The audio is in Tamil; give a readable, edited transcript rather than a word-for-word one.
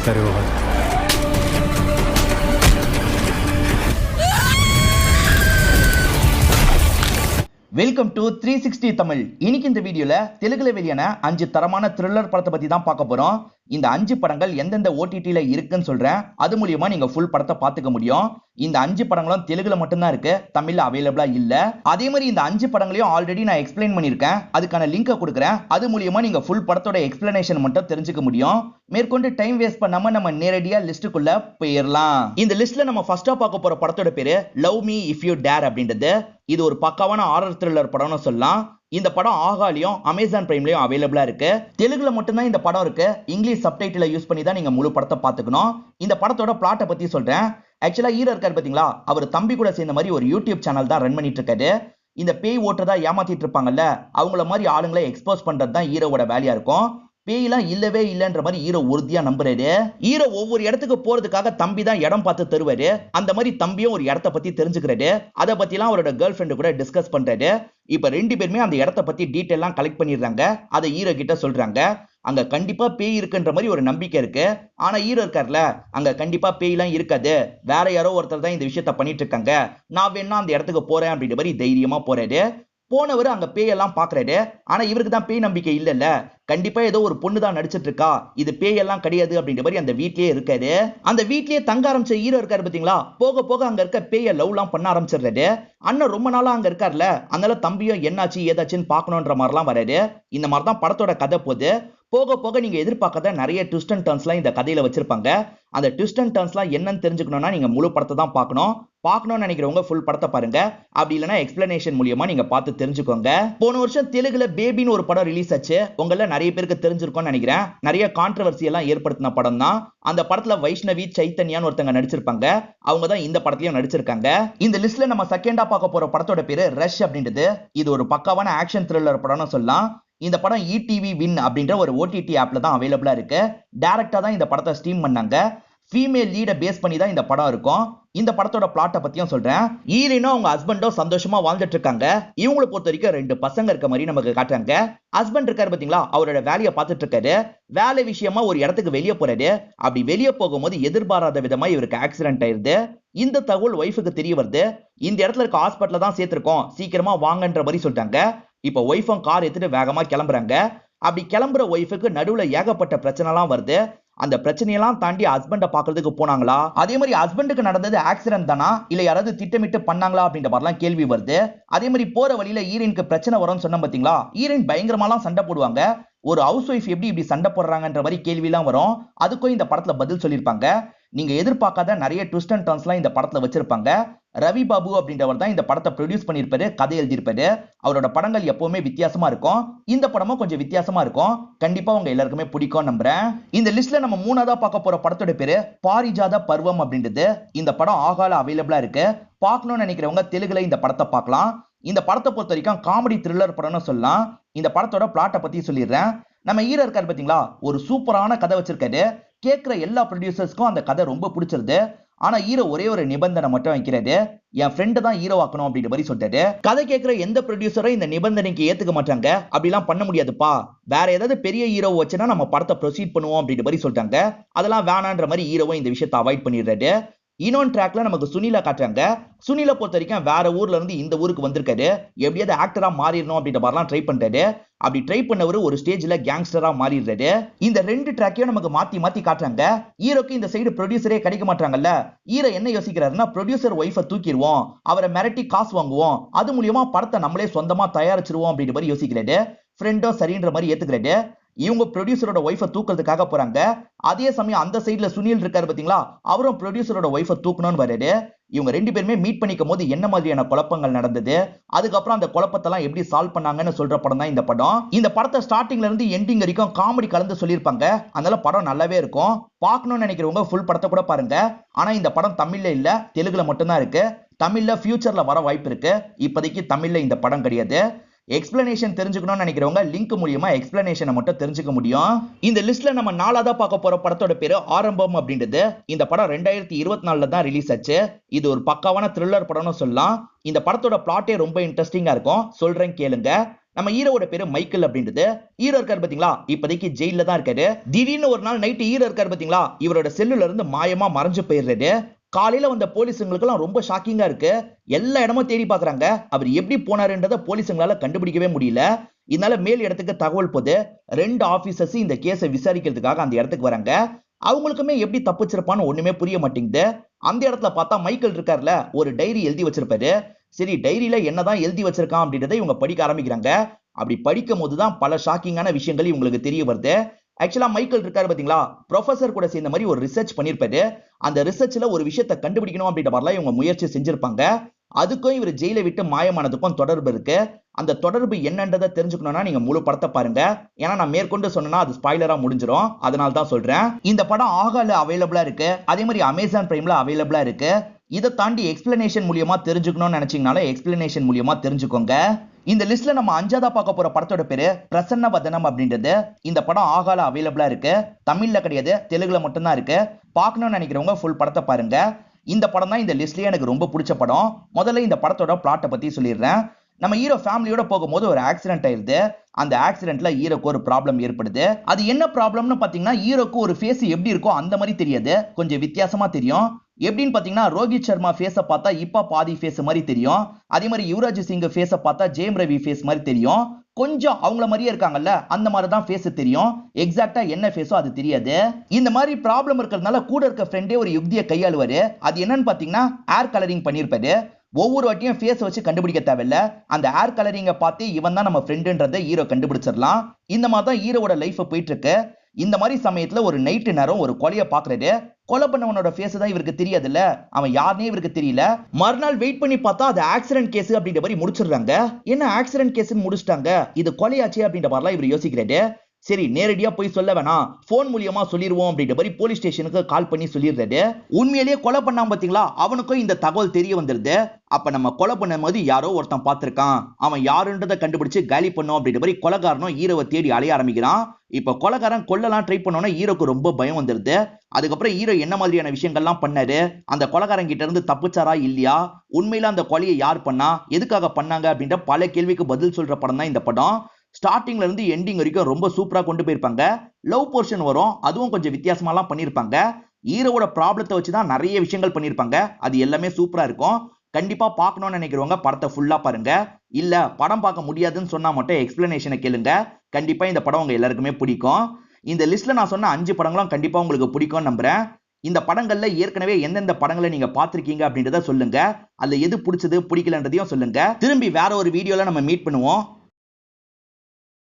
தருவார். Welcome to 360 Tamil. இன்னைக்கு இந்த வீடியோல தெலுங்குல வெளியான 5 தரமான த்ரில்லர் படத்தை பத்தி தான் பார்க்க போறோம். இந்த 5 படங்கள் எந்தெந்த ஓடிடில இருக்குன்னு சொல்றேன். அது மூலியமா நீங்க ஃபுல் படத்தை பார்த்துக்க முடியும். இந்த 5 படங்களும் தெலுங்குல மட்டும்தான் இருக்கு, தமிழ்ல அவைலபிளா இல்ல. அதே மாதிரி இந்த 5 படங்களையும் ஆல்ரெடி நான் எக்ஸ்பிளைன் பண்ணிருக்கேன், அதுக்கான லிங்கை கொடுக்குறேன். அது மூலியமா நீங்க ஃபுல் படத்தோட எக்ஸ்பிளனேஷன் மட்டும் தெரிஞ்சுக்க முடியும். மேற்கொண்டு டைம் வேஸ்ட் பண்ணாம நம்ம நேரடியா லிஸ்டுக்குள்ள போயிடலாம். இந்த லிஸ்ட்ல நம்ம ஃபர்ஸ்டா பார்க்க போற படத்தோட பேரு love me if you dare அப்படின்றது. இது ஒரு பக்காவான ஹாரர் த்ரில்லர் படம்னு சொல்லலாம். இந்த படம் ஆகாலியும் அமேசான் பிரைம்லயும் அவைலபிளா இருக்கு. தெலுங்குல மட்டும்தான் இந்த படம் இருக்கு. இங்கிலீஷ் சப்டைட்டில யூஸ் பண்ணி தான் நீங்க முழு படத்தை பார்த்துக்கணும். இந்த படத்தோட பிளாட்டை பத்தி சொல்றேன். ஆக்சுவலா ஹீரோ இருக்காரு பாத்தீங்களா, அவர் தம்பி கூட சேர்ந்த மாதிரி ஒரு யூடியூப் சேனல் தான் ரன் பண்ணிட்டு இருக்காரு. இந்த பேய் ஓட்டுறதா ஏமாத்திட்டு இருப்பாங்கல்ல, அவங்கள மாதிரி ஆளுங்களை எக்ஸ்போஸ் பண்றது தான் ஹீரோவோட வேலையா இருக்கும். பேயெல்லாம் இல்லவே இல்லைன்ற மாதிரி ஹீரோ உறுதியா நம்புறாரு. ஹீரோ ஒவ்வொரு இடத்துக்கு போறதுக்காக தம்பி தான் இடம் பார்த்து தருவாரு. அந்த மாதிரி தம்பியும் ஒரு இடத்த பத்தி தெரிஞ்சுக்கிறாரு. அதை பத்தி எல்லாம் அவரோட கேர்ள் ஃபிரெண்ட் கூட டிஸ்கஸ் பண்றாரு. இப்ப 2 பேருமே அந்த இடத்த பத்தி டீடைல்லாம் கலெக்ட் பண்ணிடுறாங்க. அதை ஹீரோ கிட்ட சொல்றாங்க. அங்க கண்டிப்பா பேய் இருக்குன்ற மாதிரி ஒரு நம்பிக்கை இருக்கு. ஆனா ஹீரோ இருக்கார்ல, அங்க கண்டிப்பா பேய்லாம் இருக்காது, வேற யாரோ ஒருத்தர் தான் இந்த விஷயத்த பண்ணிட்டு இருக்காங்க, நான் வேணா அந்த இடத்துக்கு போறேன் அப்படின்ற மாதிரி தைரியமா போறாரு. போனவர் அங்க பேயெல்லாம் பாக்குறாரு. ஆனா இவருக்கு தான் பேய் நம்பிக்கை இல்லல்ல, கண்டிப்பா ஏதோ ஒரு பொண்ணு தான் நடிச்சிட்டு இருக்கா, இது பேயெல்லாம் கிடையாது அப்படின்ற மாதிரி அந்த வீட்லயே இருக்காரு. அந்த வீட்லயே தங்க ஆரம்பிச்ச ஹீரோ இருக்காரு பாத்தீங்களா, போக போக அங்க இருக்க பேய லவ்லாம் பண்ண ஆரம்பிச்சிடுறாரு. அண்ணன் ரொம்ப நாளா அங்க இருக்காருல, அதனால தம்பியும் என்னாச்சு ஏதாச்சுன்னு பாக்கணும்ன்ற மாதிரிலாம் வராரு. இந்த மாதிரி தான் படத்தோட கதை போகுது. போக போக நீங்க எதிர்பார்க்காத நிறைய ட்விஸ்ட் அண்ட் டர்ன்ஸ்லாம் இந்த கதையில வச்சிருப்பாங்க. அந்த ட்விஸ்ட் அண்ட் டர்ன்ஸ்லாம் என்னன்னு தெரிஞ்சுக்கணும்னா நீங்க முழு படத்தை தான் பார்க்கணும்னு நினைக்கிறவங்க ஃபுல் படத்தை பாருங்க. அப்படி இல்லைன்னா எக்ஸ்பிளனேஷன் மூலியமா நீங்க பார்த்து தெரிஞ்சுக்கோங்க. போன வருஷம் தெலுங்குல பேபின்னு ஒரு படம் ரிலீஸ் ஆச்சு. உங்கள நிறைய பேருக்கு தெரிஞ்சிருக்கும்னு நினைக்கிறேன். நிறைய கான்ட்ரவர்சி எல்லாம் ஏற்படுத்தின படம் தான். அந்த படத்துல வைஷ்ணவி சைத்தன்யான்னு ஒருத்தங்க நடிச்சிருப்பாங்க. அவங்க தான் இந்த படத்துலயும் நடிச்சிருக்காங்க. இந்த லிஸ்ட்ல நம்ம செகண்டா பார்க்க போற படத்தோட பேரு ரஷ் அப்படின்றது. இது ஒரு பக்காவான ஆக்ஷன் த்ரில்லர் படம்னு சொல்லலாம். இந்த படம் இடிவி வின் அப்படின்ற ஒரு ஓடிடி ஆப்ல தான் அவைலபிளா இருக்கு. டைரக்டா தான் இந்த படத்தை ஸ்ட்ரீம் பண்ணாங்க. ஃபீமேல் லீட பேஸ் பண்ணி தான் இந்த படம் இருக்கும். இந்த படத்தோட பிளாட்டை பத்தியும் சொல்றேன். ஹீரோயினும் அவங்க ஹஸ்பண்டும் சந்தோஷமா வாழ்ந்துட்டு இருக்காங்க. இவங்களை பொறுத்த வரைக்கும் 2 பசங்க இருக்க மாதிரி நமக்கு காட்டுறாங்க. ஹஸ்பண்ட் இருக்காரு பாத்தீங்களா, அவரோட வேலையை பார்த்துட்டு இருக்காரு. வேலை விஷயமா ஒரு இடத்துக்கு வெளியே போறாரு. அப்படி வெளியே போகும்போது எதிர்பாராத விதமா இவருக்கு ஆக்சிடென்ட் ஆயிருது. இந்த தகவல் ஒய்ஃபுக்கு தெரிய வருது. இந்த இடத்துல இருக்க ஹாஸ்பிட்டல தான் சேர்த்திருக்கோம், சீக்கிரமா வாங்கன்ற மாதிரி சொல்லிட்டாங்க. இப்ப ஒய்ஃபும் கார் எடுத்துட்டு வேகமா கிளம்புறாங்க. அப்படி கிளம்புற ஒய்ஃபுக்கு நடுவுல ஏகப்பட்ட பிரச்சனைலாம் வருது. அந்த பிரச்சனையெல்லாம் தாண்டி ஹஸ்பண்ட பாக்குறதுக்கு போனாங்களா, அதே மாதிரி ஹஸ்பண்டுக்கு நடந்தது ஆக்சிடென்ட் தானா இல்ல யாராவது திட்டமிட்டு பண்ணாங்களா அப்படின்ற மாதிரிலாம் கேள்வி வருது. அதே மாதிரி போற வழியில ஹீரோயினுக்கு பிரச்சனை வரும்னு சொன்ன பாத்தீங்களா, ஹீரோயின் பயங்கரமாலாம் சண்டை போடுவாங்க. ஒரு ஹவுஸ் ஒய்ஃப் எப்படி இப்படி சண்டை போடுறாங்கன்ற மாதிரி கேள்விலாம் வரும். அதுக்கும் இந்த படத்துல பதில் சொல்லியிருப்பாங்க. நீங்க எதிர்பார்க்காத நிறைய ட்விஸ்ட் அண்ட் டர்ன்ஸ்லாம் இந்த படத்துல வச்சிருப்பாங்க. ரவி பாபு அப்படின்றவர் தான் இந்த படத்தை ப்ரொடியூஸ் பண்ணியிருப்பாரு, கதை எழுதியிருப்பாரு. அவரோட படங்கள் எப்பவுமே வித்தியாசமா இருக்கும். இந்த படமும் கொஞ்சம் வித்தியாசமா இருக்கும். கண்டிப்பா உங்க எல்லாருக்குமே பிடிக்கும் நம்புறேன். இந்த லிஸ்ட்ல நம்ம மூணாவதா பார்க்க போற படத்தோட பேரு பாரிஜாத பருவம் அப்படின்றது. இந்த படம் ஆகால அவைலபிளா இருக்கு. பார்க்கணும்னு நினைக்கிறவங்க தெலுங்குல இந்த படத்தை பார்க்கலாம். இந்த படத்தை பொறுத்த வரைக்கும் காமெடி த்ரில்லர் படம்னு சொல்லலாம். இந்த படத்தோட பிளாட்டை பத்தி சொல்லிடுறேன். நம்ம ஹீரோ இருக்காரு பாத்தீங்களா, ஒரு சூப்பரான கதை வச்சிருக்காரு. கேட்கிற எல்லா ப்ரொடியூசர்ஸ்க்கும் அந்த கதை ரொம்ப பிடிச்சிருது. ஆனா ஹீரோ ஒரே ஒரு நிபந்தனை மட்டும் வைக்கிறாரு, என் ஃப்ரெண்டு தான் ஹீரோ ஆக்கணும் அப்படின்ற மாதிரி சொல்லிட்டாரு. கதை கேட்கிற எந்த ப்ரொடியூசரும் இந்த நிபந்தனைக்கு ஏத்துக்க மாட்டாங்க. அப்படிலாம் பண்ண முடியாதுப்பா, வேற ஏதாவது பெரிய ஹீரோ வச்சுன்னா நம்ம படத்தை ப்ரொசீட் பண்ணுவோம் அப்படின்ற மாதிரி சொல்லிட்டாங்க. அதெல்லாம் வேணான்ற மாதிரி ஹீரோவும் இந்த விஷயத்தை அவாய்ட் பண்ணிடுறாரு. இன்னொன்று ட்ராக்ல நமக்கு சுனிலை காட்டுறாங்க. சுனிலை பொறுத்த வரைக்கும் வேற ஊர்ல இருந்து இந்த ஊருக்கு வந்திருக்காரு. எப்படியாவது ஆக்டரா மாறிடணும் அப்படின்ற மாதிரிலாம் ட்ரை பண்றாரு. அப்படி ட்ரை பண்ணவர் ஒரு ஸ்டேஜ்ல கேங்ஸ்டரா மாறிடுறாரு. இந்த 2 ட்ராக்கையும் நமக்கு மாத்தி மாத்தி காட்டுறாங்க. ஹீரோக்கு இந்த சைடு ப்ரொடியூசரே கிடைக்க மாட்டாங்கல்ல. ஹீரோ என்ன யோசிக்கிறாருன்னா, ப்ரொடியூசர் ஒய்ஃபை தூக்கிடுவோம், அவரை மிரட்டி காசு வாங்குவோம், அது மூலியமா படத்தை நம்மளே சொந்தமா தயாரிச்சிருவோம் அப்படின்ற மாதிரி யோசிக்கிறாரு. ஃப்ரெண்டோ சரின்ற மாதிரி ஏத்துக்கிறாரு. இவங்க ப்ரொடியூசரோட ஒய்ஃபை தூக்கிறதுக்காக போறாங்க. அதே சமயம் அந்த சைடுல சுனில் இருக்காரு பாத்தீங்களா, அவரும் ப்ரொடியூசரோட ஒய்ஃபை தூக்கணும்னு வராரு. இவங்க 2 பேருமே மீட் பண்ணிக்கும் போது என்ன மாதிரியான குழப்பங்கள் நடந்தது, அதுக்கப்புறம் அந்த குழப்பத்தெல்லாம் எப்படி சால்வ் பண்ணாங்கன்னு சொல்ற படம் தான் இந்த படம். இந்த படத்தை ஸ்டார்டிங்ல இருந்து எண்டிங் வரைக்கும் காமெடி கலந்து சொல்லியிருப்பாங்க. அதனால படம் நல்லாவே இருக்கும். பார்க்கணும்னு நினைக்கிறவங்க ஃபுல் படத்தை கூட பாருங்க. ஆனா இந்த படம் தமிழ்ல இல்ல, தெலுங்குல மட்டும்தான் இருக்கு. தமிழ்ல ஃபியூச்சர்ல வர வாய்ப்பு இருக்கு. இப்போதைக்கு தமிழ்ல இந்த படம் கிடையாது. எக்ஸ்பிளனேஷன் தெரிஞ்சுக்கணும்னு நினைக்கிறவங்க லிங்க் மூலியமா எக்ஸ்பிளனேஷனை மட்டும் தெரிஞ்சுக்க முடியும். இந்த லிஸ்ட்ல நம்ம 4ஆவதா பார்க்க போற படத்தோட பேரு ஆரம்பம் அப்படின்றது. இந்த படம் 2024ல தான் ரிலீஸ் ஆச்சு. இது ஒரு பக்காவான த்ரில்லர் படம்னு சொல்லலாம். இந்த படத்தோட பிளாட்டே ரொம்ப இன்ட்ரெஸ்டிங்கா இருக்கும், சொல்றேன் கேளுங்க. நம்ம ஹீரோவோட பேரு மைக்கேல் அப்படின்றது. ஹீரோ இருக்காரு பாத்தீங்களா, இப்போதைக்கு ஜெயில தான் இருக்காரு. திடீர்னு ஒரு நாள் நைட் ஹீரோ இருக்காரு பாத்தீங்களா, இவரோட செல்லுல இருந்து மாயமா மறைஞ்சு போயிடுறாரு. காலையில வந்த போலீஸுங்களுக்கு எல்லாம் ரொம்ப ஷாக்கிங்கா இருக்கு. எல்லா இடமும் தேடி பாக்குறாங்க. அவர் எப்படி போனாருன்றத போலீஸுங்களால கண்டுபிடிக்கவே முடியல. இதனால மேல் இடத்துக்கு தகவல் போது 2 ஆபீசர்ஸ் இந்த கேஸை விசாரிக்கிறதுக்காக அந்த இடத்துக்கு வராங்க. அவங்களுக்குமே எப்படி தப்பிச்சிருப்பான்னு ஒண்ணுமே புரிய மாட்டேங்குது. அந்த இடத்துல பார்த்தா மைக்கேல் இருக்கார்ல, ஒரு டைரி எழுதி வச்சிருப்பாரு. சரி, டைரியில என்னதான் எழுதி வச்சிருக்கான் அப்படின்றத இவங்க படிக்க ஆரம்பிக்கிறாங்க. அப்படி படிக்கும் போதுதான் பல ஷாக்கிங்கான விஷயங்கள் இவங்களுக்கு தெரிய வருது. ஆக்சுவலா மைக்கேல் இருக்காரு பாத்தீங்களா, ப்ரொஃபசர் கூட சேர்ந்த மாதிரி ஒரு ரிசர்ச் பண்ணிருப்பாரு. அந்த ரிசர்ச்ல ஒரு விஷயத்தை கண்டுபிடிக்கணும் அப்படின்ற மாதிரிலாம் இவங்க முயற்சி செஞ்சிருப்பாங்க. அதுக்கும் இவர் ஜெயிலை விட்டு மாயமானதுக்கும் தொடர்பு இருக்கு. அந்த தொடர்பு என்னன்றதை தெரிஞ்சுக்கணும்னா நீங்க முழு படத்தை பாருங்க. ஏன்னா நான் மேற்கொண்டு சொன்னா அது ஸ்பாய்லரா முடிஞ்சிரும். அதனால தான் சொல்றேன். இந்த படம் ஆகால அவைலபிளா இருக்கு. அதே மாதிரி அமேசான் பிரைம்ல அவைலபிளா இருக்கு. இதை தாண்டி எக்ஸ்பிளனேஷன் மூலியமா தெரிஞ்சுக்கணும்னு நினைச்சீங்கனால எக்ஸ்பிளனேஷன் மூலியமா தெரிஞ்சுக்கோங்க. இந்த லிஸ்ட்ல நம்ம அஞ்சாவதா பார்க்க போற படத்தோட பேரு பிரசன்ன வதனம் அப்படின்றது. இந்த படம் ஆகால அவைலபிளா இருக்கு. தமிழ்ல கிடையாது, தெலுங்குல மட்டும்தான் இருக்கு. பார்க்கணும்னு நினைக்கிறவங்க ஃபுல் படத்தை பாருங்க. இந்த படம் தான் இந்த லிஸ்ட்லயே எனக்கு ரொம்ப பிடிச்ச படம். முதல்ல இந்த படத்தோட பிளாட்டை பத்தி சொல்லிடுறேன். நம்ம ஹீரோ ஃபேமிலியோட போகும்போது ஒரு ஆக்சிடென்ட் ஆயிருது. அந்த ஆக்சிடென்ட்ல ஹீரோக்கு ஒரு ப்ராப்ளம் ஏற்படுது. அது என்ன ப்ராப்ளம்னு பாத்தீங்கன்னா, ஹீரோக்கு ஒரு ஃபேஸ் எப்படி இருக்கோ அந்த மாதிரி தெரியாது, கொஞ்சம் வித்தியாசமா தெரியும். எப்படின்னு பாத்தீங்கன்னா, ரோஹித் சர்மா ஃபேஸை பார்த்தா இப்ப பாதி ஃபேஸ் மாதிரி தெரியும். அதே மாதிரி யுவராஜ் சிங் ஃபேஸை பார்த்தா ஜெயம் ரவி ஃபேஸ் மாதிரி தெரியும். கொஞ்சம் அவங்கள மாதிரியே இருக்காங்கல்ல, அந்த மாதிரி தான் ஃபேஸ் தெரியும். எக்ஸாக்ட்டா என்ன ஃபேஸோ அது தெரியாது. இந்த மாதிரி ப்ராப்ளம் இருக்கிறதுனால கூட இருக்க ஃப்ரெண்டே ஒரு யுக்தியை கையாளுவாரு. அது என்னன்னு பாத்தீங்கன்னா, ஏர் கலரிங் பண்ணிருப்பாரு. ஒவ்வொரு வாட்டியும் ஃபேஸ் வச்சு கண்டுபிடிக்க தேவையில்ல, அந்த ஏர் கலரிங்க பார்த்து இவன் தான் நம்ம ஃப்ரெண்டுன்றதை ஹீரோ கண்டுபிடிச்சிடலாம். இந்த மாதிரி தான் ஹீரோவோட லைஃப் போயிட்டு இருக்கு. இந்த மாதிரி சமயத்துல ஒரு நைட்டு நேரம் ஒரு கொலையை பாக்குறாரு. கொலை பண்ணவனோட ஃபேஸ் தான் இவருக்கு தெரியாதுல்ல, அவன் யாருனே இவருக்கு தெரியல. மறுநாள் வெயிட் பண்ணி பார்த்தா அது ஆக்சிடென்ட் கேஸ் அப்படின்ற மாதிரி முடிச்சிடுறாங்க. என்ன ஆக்சிடென்ட் கேஸ்னு முடிச்சிட்டாங்க, இது கொலையாச்சு அப்படின்ற மாதிரிலாம் இவர் யோசிக்கிறாரு. சரி, நேரடியா போய் சொல்ல வேணாம், போன் மூலியமா சொல்லிடுவோம் அப்படின்ற மாதிரி போலீஸ் ஸ்டேஷனுக்கு கால் பண்ணி சொல்லிடுறாரு. உண்மையிலேயே கொலை பண்ணாம பாத்தீங்களா, அவனுக்கும் இந்த தகவல் தெரிய வந்துருது. அப்ப நம்ம கொலை பண்ணும் போது யாரோ ஒருத்தன் பார்த்திருக்கான், அவன் யாருன்றதை கண்டுபிடிச்சு காலி பண்ணும் அப்படின்ற மாதிரி கொலைகாரனும் ஹீரோவை தேடி அலைய ஆரம்பிக்கிறான். இப்ப கொலைகாரன் கொல்லலாம் ட்ரை பண்ணோன்னா ஹீரோக்கு ரொம்ப பயம் வந்துருது. அதுக்கப்புறம் ஹீரோ என்ன மாதிரியான விஷயங்கள்லாம் பண்ணாரு, அந்த கொலைகாரன் கிட்ட இருந்து தப்பிச்சாரா இல்லையா, உண்மையில அந்த கொலையை யார் பண்ணா, எதுக்காக பண்ணாங்க அப்படின்ற பல கேள்விக்கு பதில் சொல்ற படம் தான் இந்த படம். ஸ்டார்டிங்ல இருந்து எண்டிங் வரைக்கும் ரொம்ப சூப்பரா கொண்டு போயிருப்பாங்க. லவ் போர்ஷன் வரும், அதுவும் கொஞ்சம் வித்தியாசமாலாம் பண்ணிருப்பாங்க. ஹீரோவோட ப்ராப்ளத்தை வச்சுதான் நிறைய விஷயங்கள் பண்ணிருப்பாங்க. அது எல்லாமே சூப்பரா இருக்கும். கண்டிப்பா பார்க்கணும்னு நினைக்கிறவங்க படத்தை ஃபுல்லா பாருங்க. இல்ல படம் பார்க்க முடியாதுன்னு சொன்னா மட்டும் எக்ஸ்பிளனேஷனை கேளுங்க. கண்டிப்பா இந்த படம் உங்க எல்லாருக்குமே பிடிக்கும். இந்த லிஸ்ட்ல நான் சொன்ன 5 படங்களும் கண்டிப்பா உங்களுக்கு பிடிக்கும் நம்புறேன். இந்த படங்கள்ல ஏற்கனவே எந்தெந்த படங்களை நீங்க பார்த்திருக்கீங்க அப்படின்றத சொல்லுங்க. அதுல எது பிடிச்சது பிடிக்கலன்றதையும் சொல்லுங்க. திரும்பி வேற ஒரு வீடியோல நம்ம மீட் பண்ணுவோம்.